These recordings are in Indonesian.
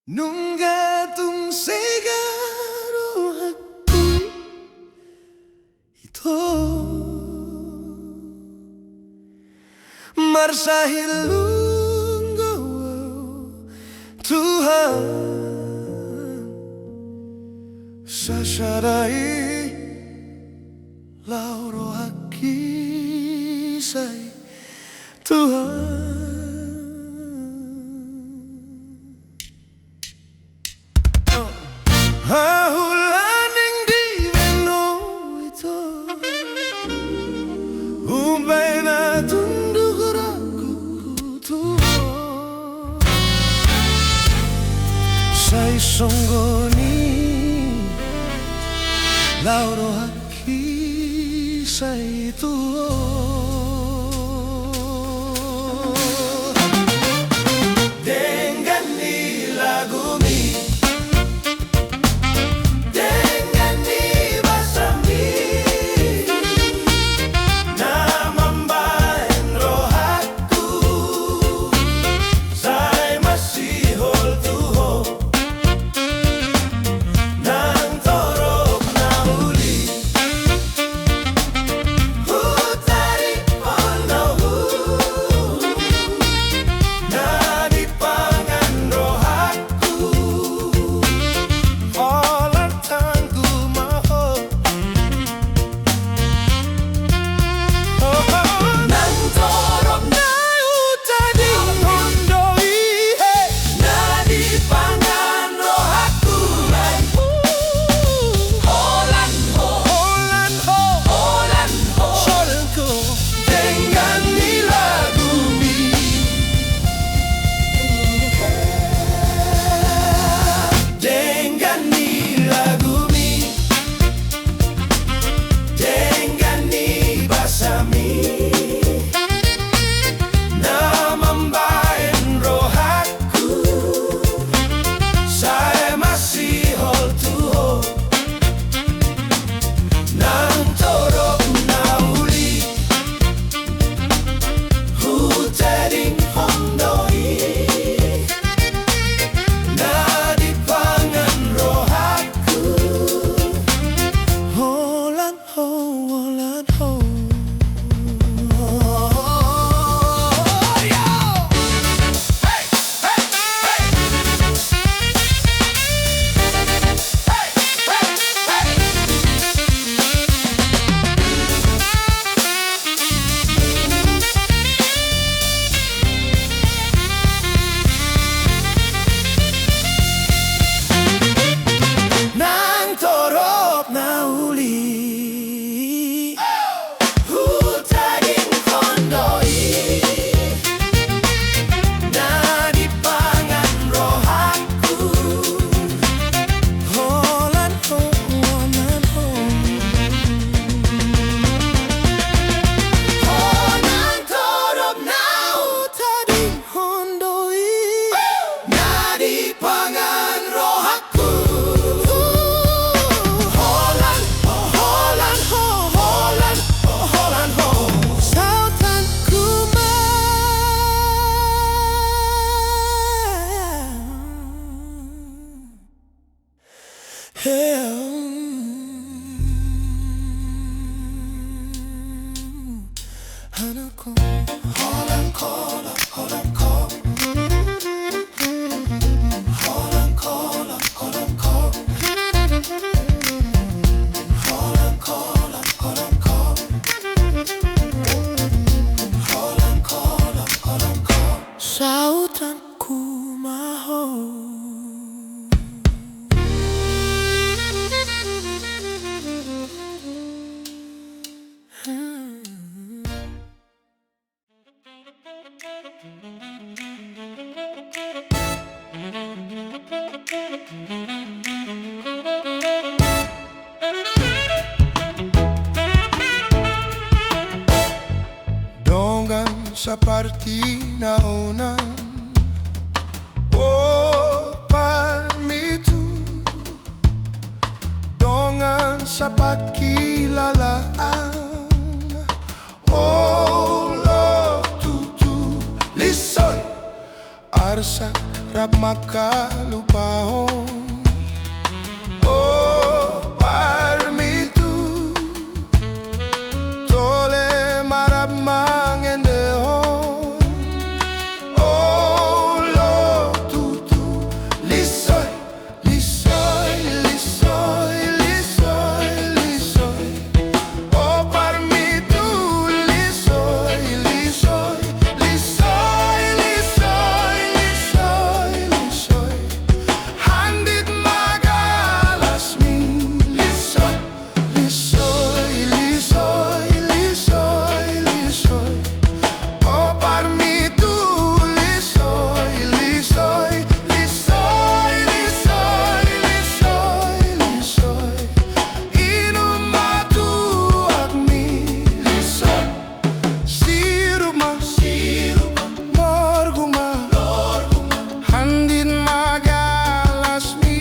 Nung gatong sigaro ako'y ito Marsahil Tuhan Sasarai Lauro hakisay Tuhan Hahulaning di beno ito Ubay na tunduk ragu tuho Sa isonggoni Lauro haki sa ituho Denggan ni lagumi Seperti nauna Oh pamitu Dengan sepakilalaan Oh lo tutu Lissoi parsa rap makalupahon. Oh, parmitu tole marap mangendehon. Oh, lo tutu Lissoi, Lissoi, Lissoi, Lissoi, Lissoi. Oh, parmitu Lissoi, Lissoi, Lissoi, Lissoi, Lissoi, Lissoi. Handit magalas mi Lissoi, Lissoi, Lissoi, Lissoi, Lissoi. Oh, parmitu Lissoi, Lissoi, Lissoi, Lissoi, Lissoi, Lissoi. Inumatu agmi Lissoi. Siruma, siruma, lorguma, lorguma. Handin magalas mi.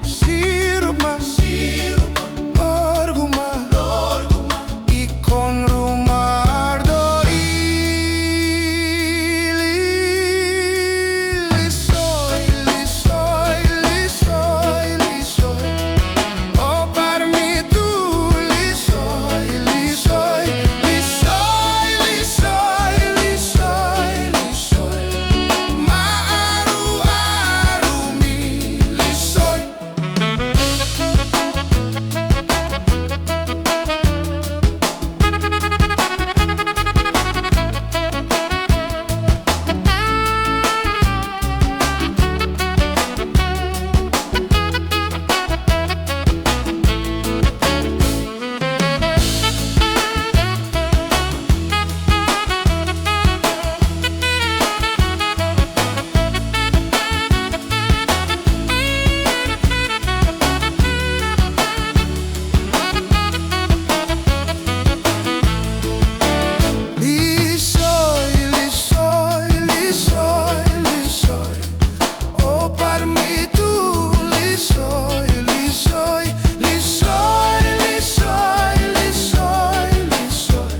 Siruma, siruma, lorguma, lorguma. Ikon rumardo Lissoi, Lissoi, Lissoi, Lissoi. Oh, parmitu Lissoi, Lissoi, Lissoi, Lissoi, Lissoi, Lissoi. Maaru-aru mi Lissoi. Lissoi, Lissoi, Lissoi, Lissoi. Oh, parmitu Lissoi, Lissoi, Lissoi, Lissoi, Lissoi, Lissoi.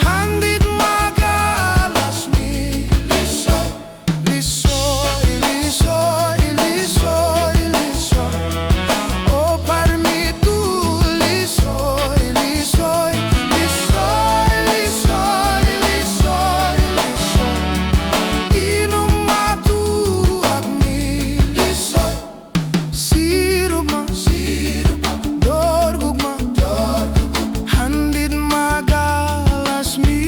Handit magalas mi Lissoi, Lissoi, Lissoi, Lissoi, Lissoi. Oh, parmitu Lissoi, Lissoi, Lissoi, Lissoi, Lissoi, Lissoi. Inumatu agmi Lissoi. Siruma, siruma, dorguma, dorguma. Handit magalas mi.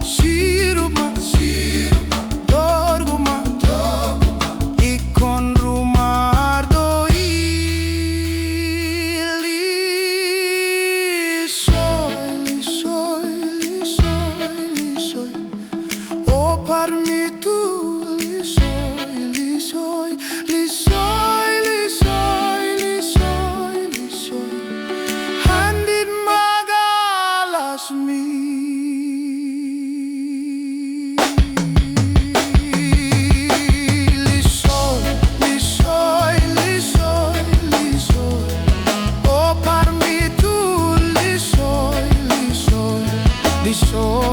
Siruma, siruma, dorguma, dorguma. Ikon rumardo Lissoi, Lissoi, Lissoi, Lissoi. Oh, parmitu Lissoi, Lissoi, Lissoi, Lissoi, Lissoi, Lissoi. Handit magalas mi. Lissoi, Lissoi, Lissoi, Lissoi. Oh, parmitu Lissoi, Lissoi, Lissoi.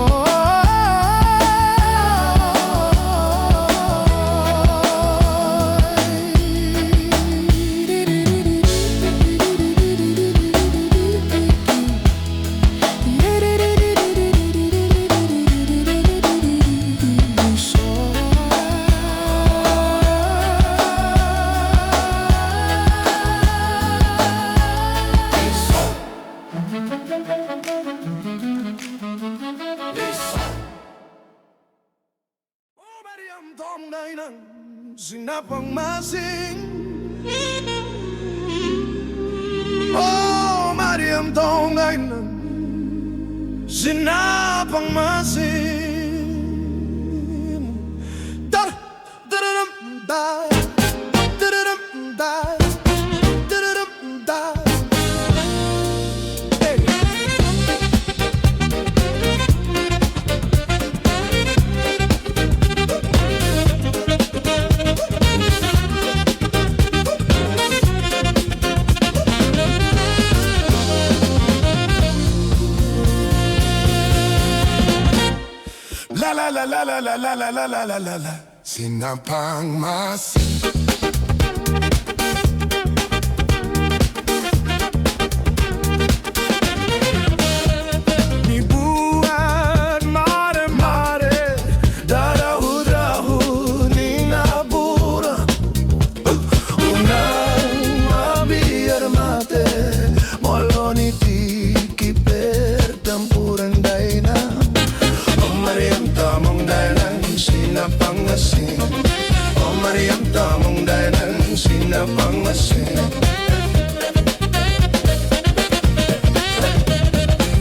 Oh, Mariam Tomong sinapang masing. Oh, Mariam Tomong sinapang masing. Dar, daram, dar, daram, dar, daram, dar. Hey. la la la la la la la la la la la la. Sinapang masin. Oh Mariam Tomong danan sinapangmasin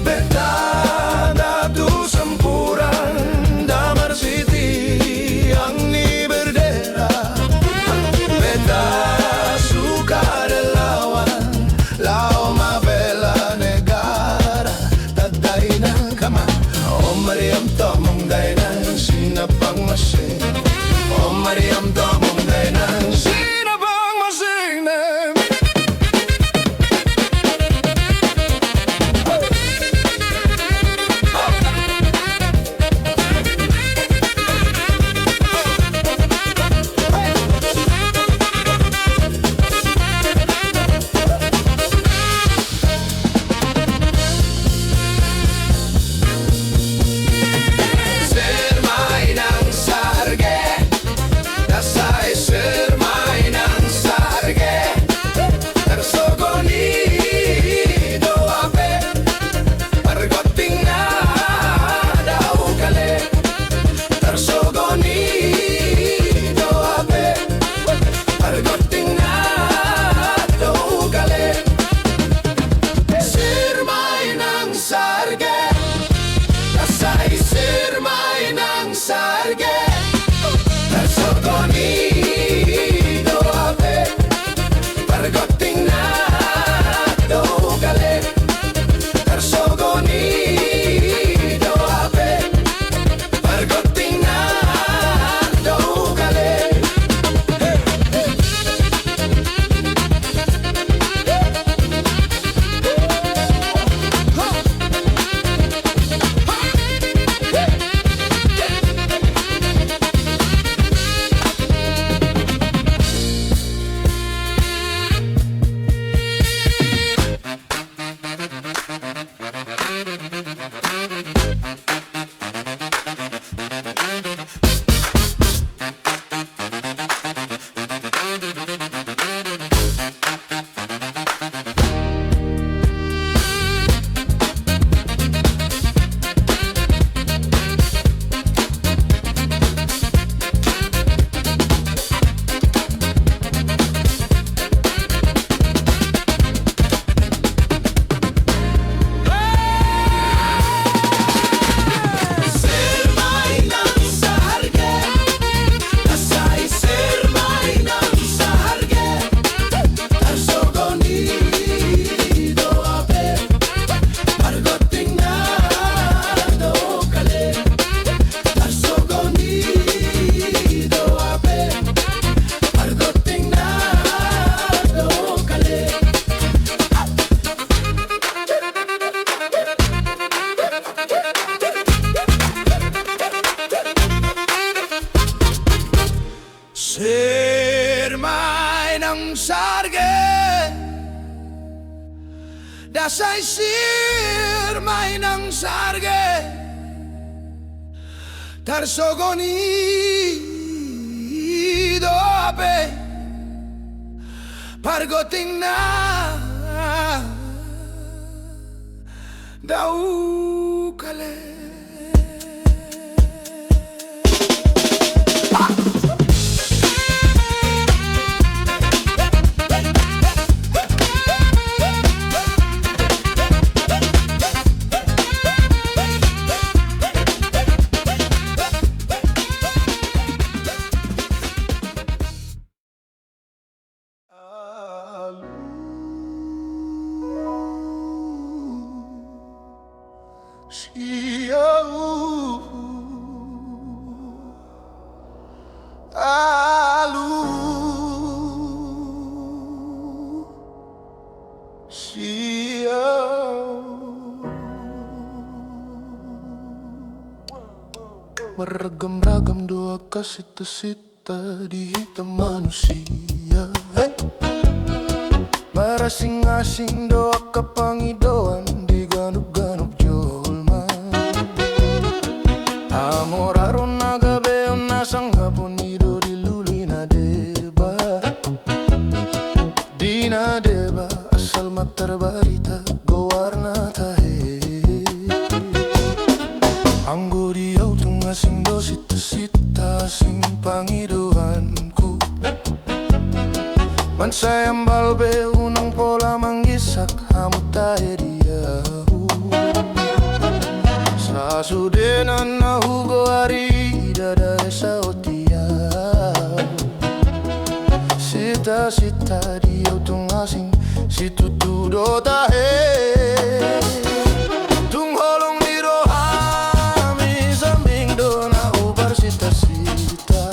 Betana tu sempuran damar siti ang ni berdera Beta suka relawan lao mabela negara tadaina kama Oh Mariam Tomong danan sinapangmasin Oh Mariam Tomong danan sinapangmasin Dasay sir may nang sarge Tarsogoni doape Pargoting na daukale Alusi Au Meragam-ragam doa kasih tersita di Hita manusia. Marasing-asing doa kapangidoan di ganup-ganup jolma. Amoraro nagabeo nasanggapon ido dilulina deba. Dina deba asal matarbarita gowarna tahe. Anggo diau tungasing do sita-sita sing pangidoanku. Mansayang balbe unang pola manggisak hamutahe diau. Sa sudenan na hugo ari dadare sa otiau. Sita-sita diau tungasing situtudo tahe. Tungholong dirohami sambing do na ubar sita-sita.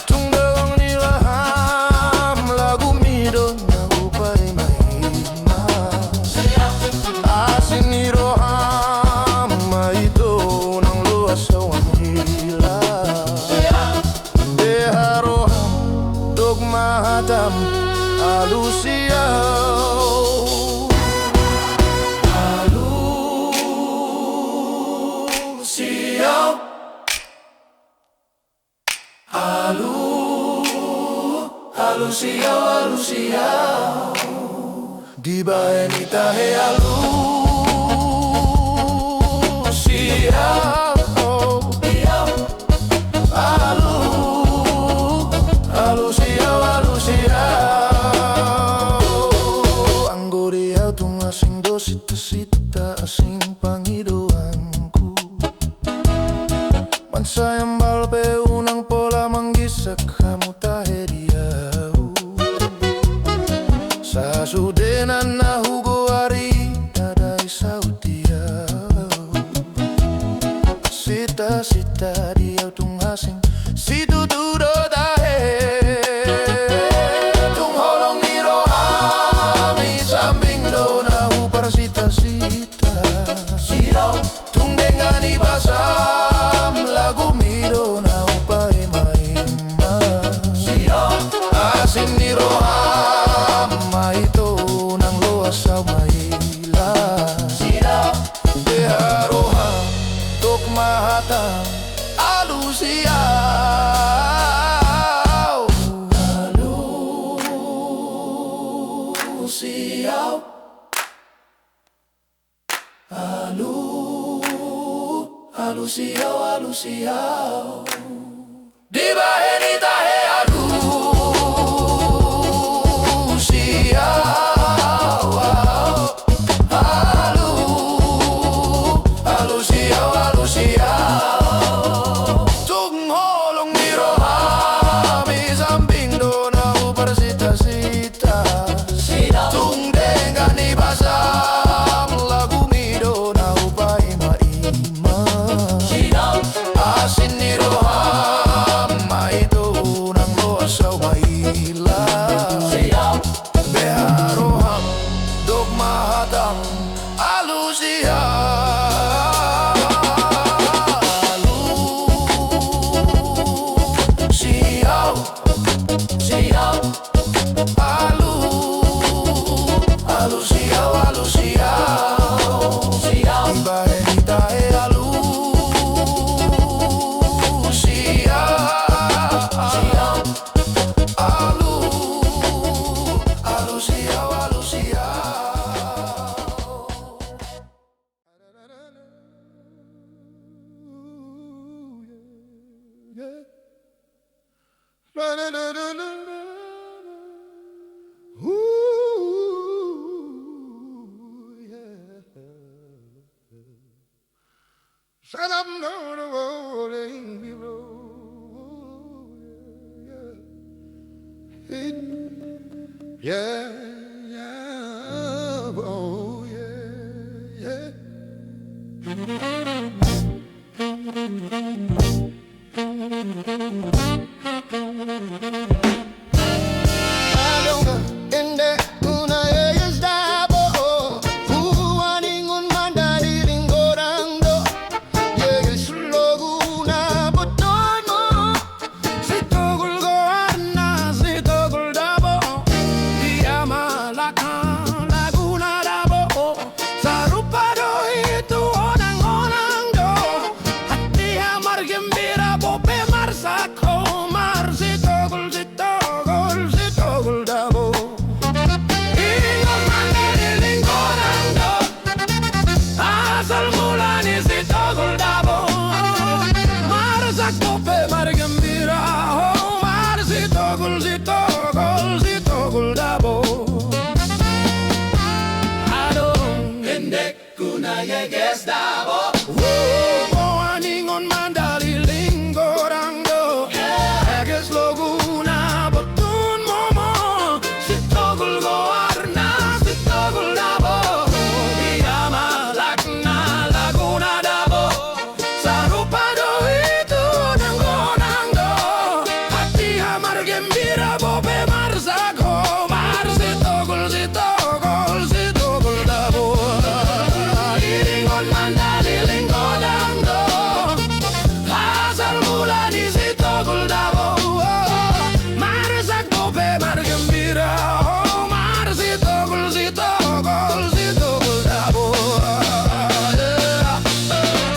Tungdawang nilaham lagumi do na upay mahima. Asin niroham maito ng luas sa wanghila. Deharoham dogmahatam Alusi Au. Alusi Au. Alusi Au, Alusi Au. Di bayan itahe Alusi Au. Alusi Au, Alusi Au. Anggori au tungasing do sita-sita asing pangidoanku. Mansayang balbe unang pola manggisak kamu tahe diau. Sa sudenan na hugo ari dadai sautiau. Sita-sita diau tungasing situtudo tahe. Tungholong nirohami sambing do na upar sita-sita. Tung Denggan ibasam lagumi do na upay mahima. Asin niroham maito nang luas sa mahila. Deharoham dogmahatam Alusi Au. Alusi Au. Alusi Au, Alusi Au. Di bahen itahe Alusi Au. Alusi Au, Alusi Au. Tungholong nirohami sambing do na upar sita-sita. Tung Denggan ibasam lagumi do na upay maima. Asin niroham maito nang luas sa mahila. Beharoham dogmahatam Alusi Au. Alusi Au. Alusi Au, Alusi Au. Bahen itahe Alusi Au. Alusi Au, Alusi Salam no no rolling below. Yeah, yeah, oh yeah, yeah. Logo kuna yeges dabo. Boa ningon mandali lingorang do. Eges logu na botun momo. Sitogol goarna, sitogol dabo. Diama lakna laguna dabo. Sarupa do itu nanggonang do. Hati hamar gembira bobe marsago. Mar sitogol sitogol sitogol dabo. Iringon mandali linggodang do. Asal mula di sitogol dabo. Marsak bobe mar gembira. Oh, mar sitogol sitogol sitogol dabo.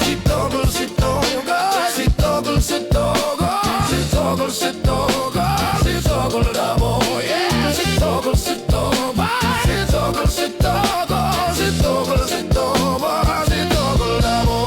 Sitogol sitogol sitogol sitogol sitogol sitogol sitogol dabo. Yeah, sitogol sitogol sitogol sitogol sitogol sitogol sitogol dabo.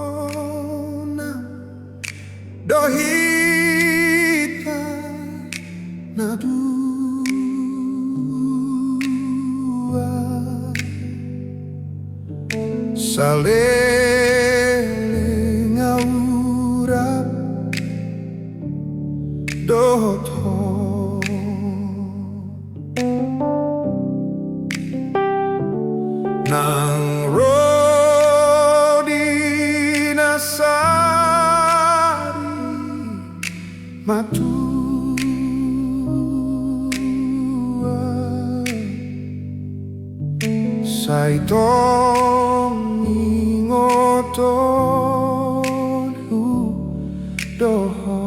Nasonang do Hita Nadua Saleling aurap doto nang rodi nasari matua saitong ingoton hu doho.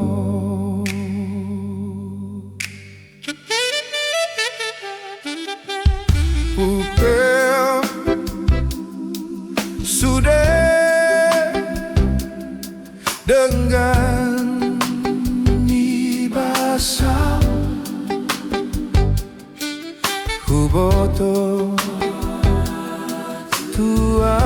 Upel sudah Denggan ibasa huboto tua